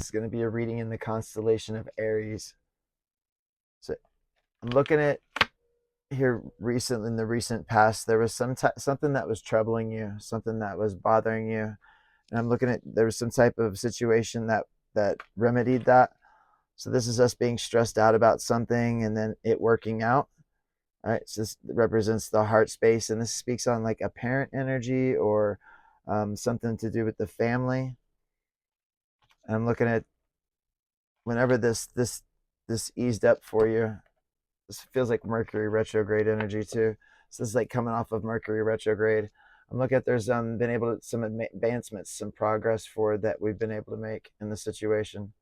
is going to be a reading in the constellation of Aries. So I'm looking at here recently, in the recent past, there was something that was troubling you, something that was bothering you, and I'm looking at there was some type of situation that remedied that. So this is us being stressed out about something and then it working out. All right, so this represents the heart space, and this speaks on like a parent energy or something to do with the family. And I'm looking at whenever this eased up for you. This feels like Mercury retrograde energy too. So this is like coming off of Mercury retrograde. I'm looking at there's been able to some advancements, some progress forward that we've been able to make in the situation.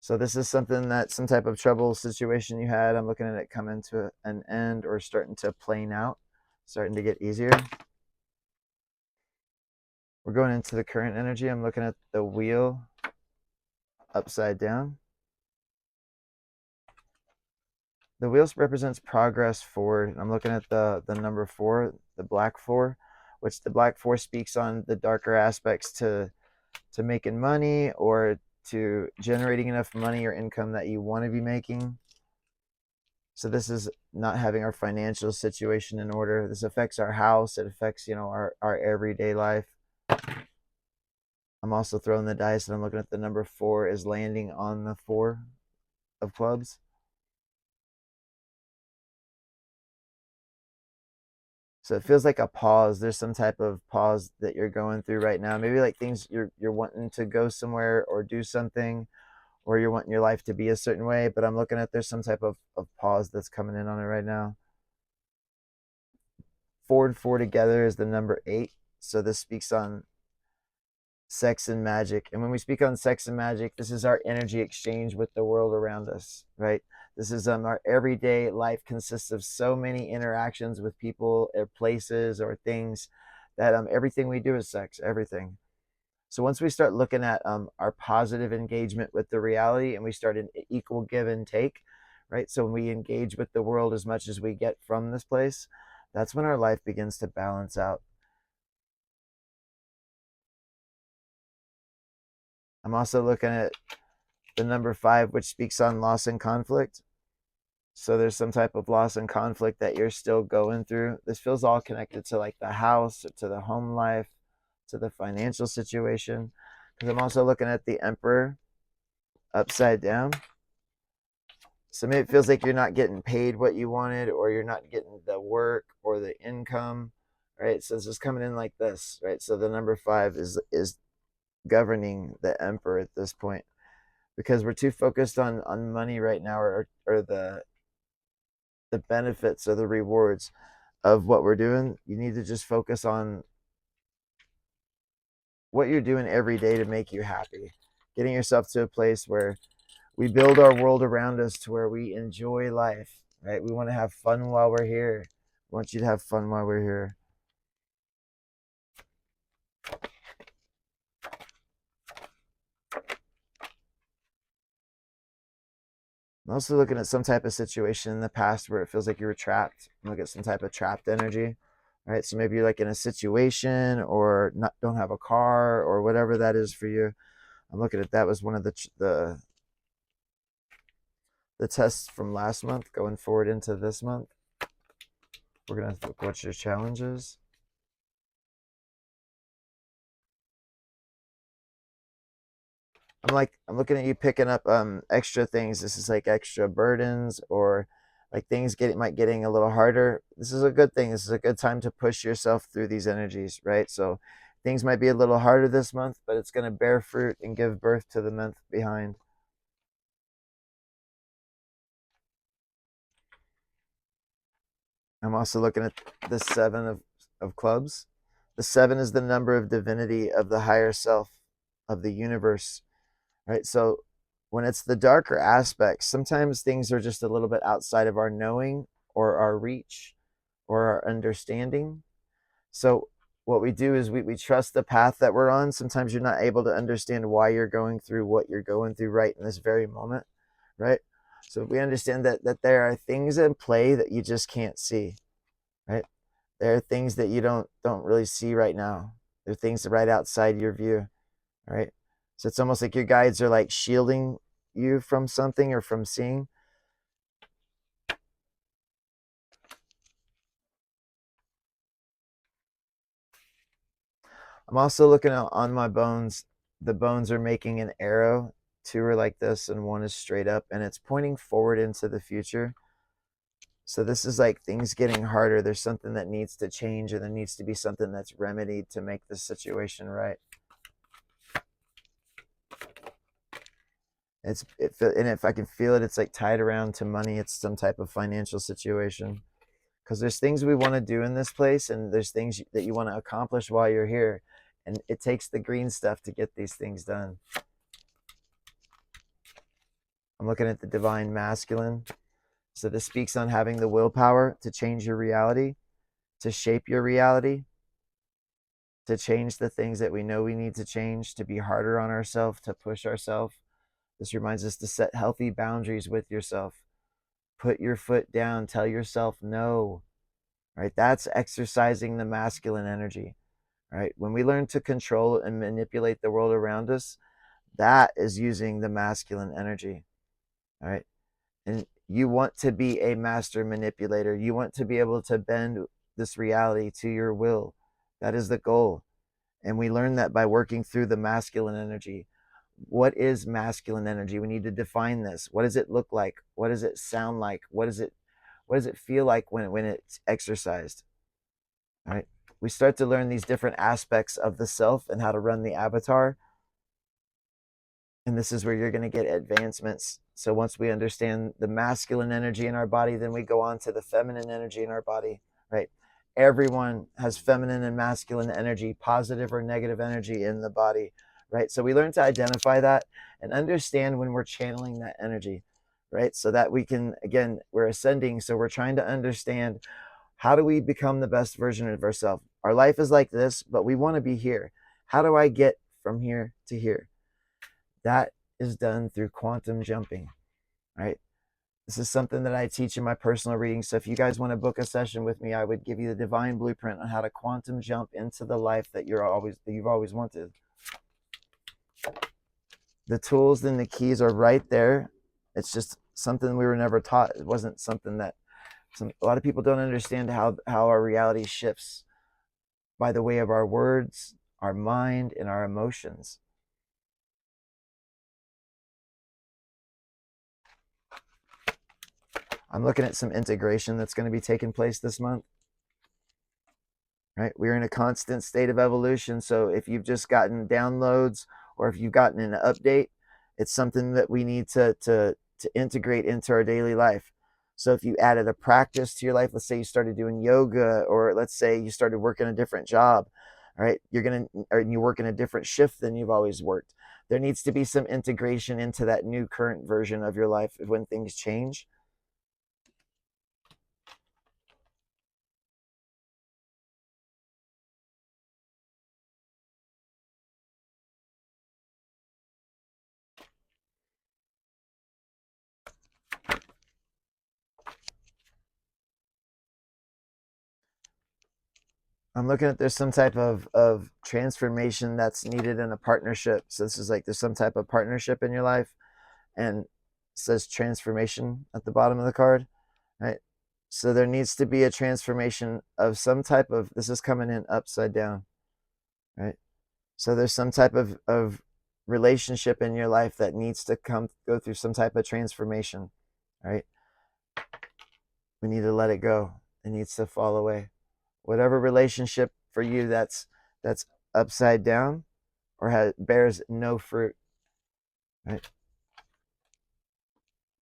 So this is something that some type of trouble situation you had. I'm looking at it coming to an end or starting to plane out, starting to get easier. We're going into the current energy. I'm looking at the wheel upside down. The wheel represents progress forward. I'm looking at the number 4, the black 4, which the black 4 speaks on the darker aspects to making money or to generating enough money or income that you want to be making. So this is not having our financial situation in order. This affects our house. It affects, our everyday life. I'm also throwing the dice and I'm looking at the number 4 is landing on the 4 of clubs. So it feels like a pause. There's some type of pause that you're going through right now. Maybe like things you're wanting to go somewhere or do something, or you're wanting your life to be a certain way. But I'm looking at there's some type of pause that's coming in on it right now. 4 and 4 together is the number 8. So this speaks on sex and magic. And when we speak on sex and magic, this is our energy exchange with the world around us, right? This is our everyday life consists of so many interactions with people or places or things that everything we do is sex, everything. So once we start looking at our positive engagement with the reality and we start an equal give and take, right? So when we engage with the world as much as we get from this place, that's when our life begins to balance out. I'm also looking at the number 5, which speaks on loss and conflict. So there's some type of loss and conflict that you're still going through. This feels all connected to like the house, to the home life, to the financial situation. Because I'm also looking at the Emperor upside down. So maybe it feels like you're not getting paid what you wanted, or you're not getting the work or the income, right? So it's just coming in like this, right? So the number 5 is governing the Emperor at this point, because we're too focused on money right now, or the benefits or the rewards of what we're doing. You need to just focus on what you're doing every day to make you happy, getting yourself to a place where we build our world around us to where we enjoy life, right? We want to have fun while we're here. I want you to have fun while we're here. I'm also looking at some type of situation in the past where it feels like you were trapped. Look at some type of trapped energy, right? So maybe you're like in a situation or don't have a car or whatever that is for you. I'm looking at that was one of the tests from last month going forward into this month. We're gonna look what your challenge is. I'm looking at you picking up extra things. This is like extra burdens or like things getting a little harder. This is a good thing. This is a good time to push yourself through these energies, right? So things might be a little harder this month, but it's going to bear fruit and give birth to the month behind. I'm also looking at the 7 of clubs. The 7 is the number of divinity of the higher self of the universe, right? So when it's the darker aspects, sometimes things are just a little bit outside of our knowing or our reach or our understanding. So what we do is we trust the path that we're on. Sometimes you're not able to understand why you're going through what you're going through right in this very moment, right? So we understand that there are things in play that you just can't see, right? There are things that you don't really see right now. There are things right outside your view, right? So it's almost like your guides are like shielding you from something or from seeing. I'm also looking on my bones. The bones are making an arrow. Two are like this and one is straight up, and it's pointing forward into the future. So this is like things getting harder. There's something that needs to change, or there needs to be something that's remedied to make the situation right. And if I can feel it, it's like tied around to money. It's some type of financial situation, because there's things we want to do in this place, and there's things that you want to accomplish while you're here, and it takes the green stuff to get these things done. I'm looking at the divine masculine. So this speaks on having the willpower to change your reality, to shape your reality, to change the things that we know we need to change, to be harder on ourselves, to push ourselves. This reminds us to set healthy boundaries with yourself. Put your foot down, tell yourself no. Right? That's exercising the masculine energy. Right? When we learn to control and manipulate the world around us, that is using the masculine energy. Right? And you want to be a master manipulator. You want to be able to bend this reality to your will. That is the goal. And we learn that by working through the masculine energy. What is masculine energy? We need to define this. What does it look like? What does it sound like? What does it feel like when it's exercised? All right. We start to learn these different aspects of the self and how to run the avatar. And this is where you're going to get advancements. So once we understand the masculine energy in our body, then we go on to the feminine energy in our body, right? Everyone has feminine and masculine energy, positive or negative energy in the body, right? So we learn to identify that and understand when we're channeling that energy, right? So that we can, again, we're ascending. So we're trying to understand, how do we become the best version of ourselves? Our life is like this, but we want to be here. How do I get from here to here? That is done through quantum jumping, right? This is something that I teach in my personal reading. So if you guys want to book a session with me, I would give you the divine blueprint on how to quantum jump into the life that you've always wanted. The tools and the keys are right there. It's just something we were never taught. It wasn't something that a lot of people don't understand how our reality shifts by the way of our words, our mind, and our emotions. I'm looking at some integration that's going to be taking place this month. Right? We're in a constant state of evolution. So if you've just gotten downloads or if you've gotten an update, it's something that we need to integrate into our daily life. So if you added a practice to your life, let's say you started doing yoga, or let's say you started working a different job, all right, you work in a different shift than you've always worked. There needs to be some integration into that new current version of your life when things change. I'm looking at there's some type of transformation that's needed in a partnership. So this is like there's some type of partnership in your life, and it says transformation at the bottom of the card, right? So there needs to be a transformation of some type of, this is coming in upside down, right? So there's some type of relationship in your life that needs to go through some type of transformation, right? We need to let it go. It needs to fall away. Whatever relationship for you that's upside down or bears no fruit, right?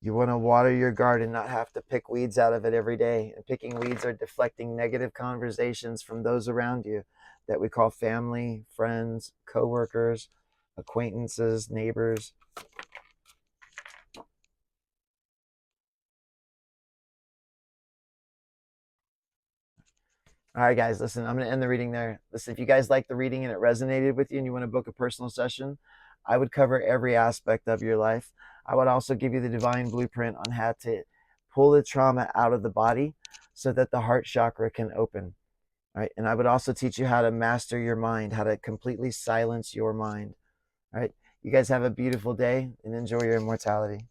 You want to water your garden, not have to pick weeds out of it every day. And picking weeds are deflecting negative conversations from those around you that we call family, friends, coworkers, acquaintances, neighbors. All right, guys, listen, I'm going to end the reading there. Listen, if you guys like the reading and it resonated with you and you want to book a personal session, I would cover every aspect of your life. I would also give you the divine blueprint on how to pull the trauma out of the body so that the heart chakra can open. Right? And I would also teach you how to master your mind, how to completely silence your mind. Right? You guys have a beautiful day and enjoy your immortality.